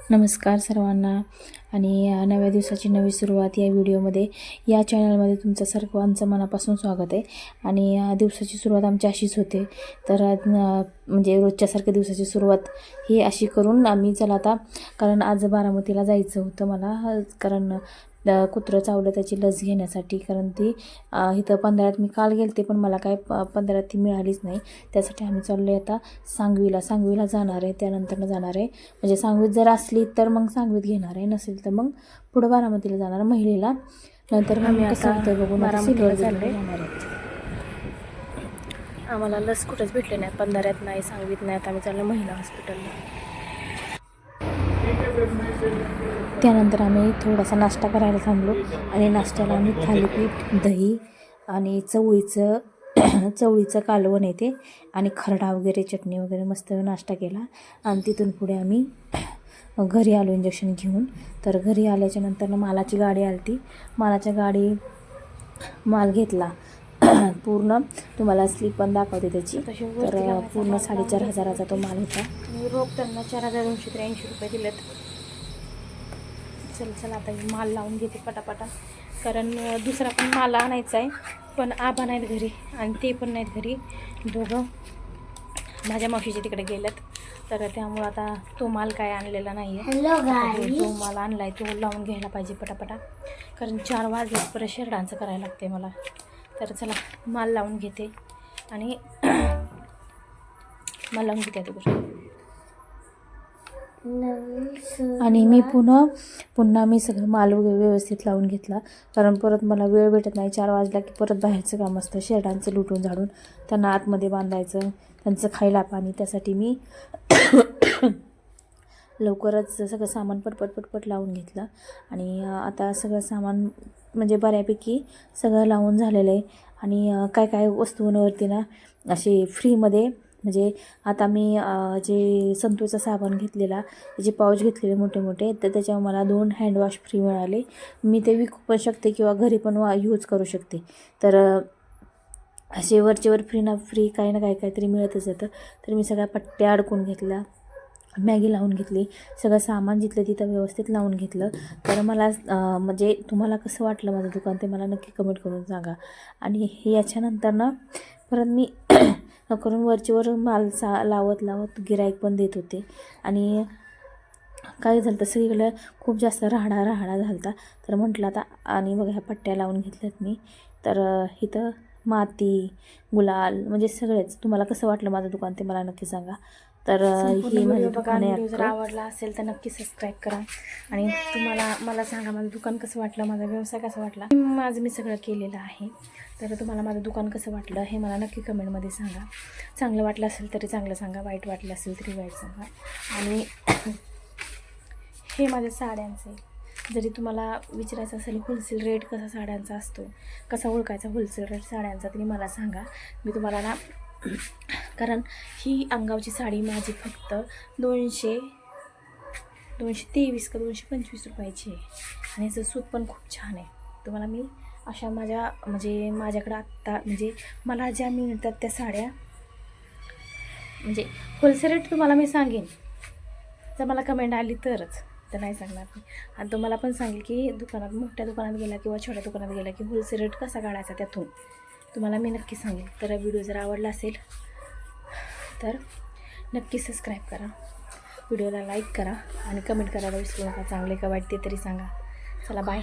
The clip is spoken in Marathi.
नमस्कार सर्वांना आणि नव्या दिवसाची नवी सुरुवात या व्हिडिओमध्ये या चॅनलमध्ये तुमचं सर्वांचं मनापासून स्वागत आहे। आणि दिवसाची सुरुवात आमची अशीच होते, तर म्हणजे रोजच्यासारख्या दिवसाची सुरुवात ही अशी करून आम्ही चला आता, कारण आज बारामतीला जायचं होतं मला, कारण कुत्रं चावलं त्याची लस घेण्यासाठी, कारण ती इथं पंधरात मी काल गेलते पण मला काय पंधरात ती मिळालीच नाही। त्यासाठी आम्ही चाललो आता सांगवीला जाणार आहे, त्यानंतर जाणार आहे, म्हणजे सांगवीत जर असली तर मग सांगवीत घेणार आहे, नसेल तर मग पुढं बारामतीला जाणार महिलेला। नंतर मग कसं होतं बघून बारामतीला जाणार आहे। आम्हाला लस कुठंच भेटले नाही, पंधरात नाही, सांगवीत नाही, आता आम्ही चाललो महिला हॉस्पिटलला। त्यानंतर आम्ही थोडासा नाश्ता करायला थांबलो आणि नाश्त्याला आम्ही थालीपीठ, दही आणि चवळीचं कालवण येते आणि खरडा वगैरे, चटणी वगैरे मस्त नाश्ता केला। आणि तिथून पुढे आम्ही घरी आलो इंजेक्शन घेऊन। तर घरी आल्याच्या नंतर मालाची गाडी आली, मालाच्या गाडी माल घेतला पूर्ण, तुम्हाला स्लिप पण दाखवते त्याची। तर पूर्ण 4,500चा तो माल होता। रोख त्यांना 4,283 रुपये दिलेत। चल आता माल लावून घेते पटापटा, कारण दुसरा पण माल आणायचा आहे, पण आबा नाहीत घरी आणि ते पण नाहीत घरी, दोघं माझ्या मावशीच्या तिकडे गेलेत। तर त्यामुळं आता तो माल काय आणलेला नाही आहे, तो माल आणला आहे तो लावून घ्यायला पाहिजे पटापटा, कारण 4 वाजले परत शेरडांचं करायला लागते मला। तर चला माल लावून घेते आणि माल लावून घेते आता। आणि मी पुन्हा मी सगळं माल वगैरे व्यवस्थित लावून घेतला, कारण परत मला वेळ भेटत नाही। 4 वाजला की परत बाहेरचं काम असतं, शेरडांचं लुटून झाडून त्यांना आतमध्ये बांधायचं, त्यांचं खायला पाणी, त्यासाठी मी लवकरच सगळं सामान पटपट लावून घेतलं। आणि आता सगळं सामान म्हणजे बऱ्यापैकी सगळं लावून झालेलं आहे। आणि काय वस्तूंवरती ना असे फ्रीमध्ये, म्हणजे आता मी जे संतूरचा साबण घेतलेला, त्याचे पाऊच घेतलेले मोठे, तर त्याच्यावर मला 2 हँडवॉश फ्री मिळाले। मी ते विकू पण शकते किंवा घरी पण यूज करू शकते। तर असे वरचेवर फ्री काही ना काहीतरी मिळतच जातं। तर मी सगळ्या पट्ट्या अडकून घेतल्या, मॅगी लावून घेतली, सगळं सामान जिथलं तिथं व्यवस्थित लावून घेतलं। तर मला म्हणजे तुम्हाला कसं वाटलं माझं दुकान ते मला नक्की कमेंट करून सांगा। आणि याच्यानंतर ना परत मी करून वरचेवर माल लावत गिराईक पण देत होते। आणि काय झालं तर सगळीकडे खूप जास्त राहडा झाला होता, तर म्हटलं आता, आणि बघा ह्या पट्ट्या लावून घेतल्यात मी। तर इथं माती, गुलाल, म्हणजे सगळेच, तुम्हाला कसं वाटलं माझं दुकान ते मला नक्की सांगा। तर ही माझी दुकान आहे। जर आवडला असेल तर नक्की सबस्क्राईब करा आणि मला सांगा माझं दुकान कसं वाटलं, माझा व्यवसाय कसा वाटला, मी सगळं केलेलं आहे। तर तुम्हाला माझं दुकान कसं वाटलं हे मला नक्की कमेंटमध्ये सांगा। चांगलं वाटलं असेल तरी चांगलं सांगा, वाईट वाटलं असेल तरी वाईट सांगा। आणि हे माझ्या साड्यांचे, जरी तुम्हाला विचारायचं असेल होलसेल रेट कसा साड्यांचा असतो, कसा ओळखायचा होलसेल रेट साड्यांचा, तरी मला सांगा, मी तुम्हाला ना, कारण ही अंगावची साडी माझी फक्त 223 का 225 रुपयाची आहे। आणि याचं सूत पण खूप छान आहे। तुम्हाला मी अशा माझ्याकडं आत्ता म्हणजे मला ज्या मिळतात त्या साड्या, म्हणजे होलसेल रेट तुम्हाला मी सांगेन, जर मला कमेंट आली तरच, तर नाही सांगणार मी। आणि तुम्हाला पण सांगेल की दुकानात, मोठ्या दुकानात गेला किंवा छोट्या दुकानात गेला की होलसेल रेट कसा काढायचा त्यातून तुम्हाला मी नक्की सांगेल। तर व्हिडिओ जर आवडला असेल तर नक्की सबस्क्राईब करा, व्हिडिओला लाईक करा आणि कमेंट करायला विसरू नका, चांगले का वाईट ते तरी सांगा। चला बाय।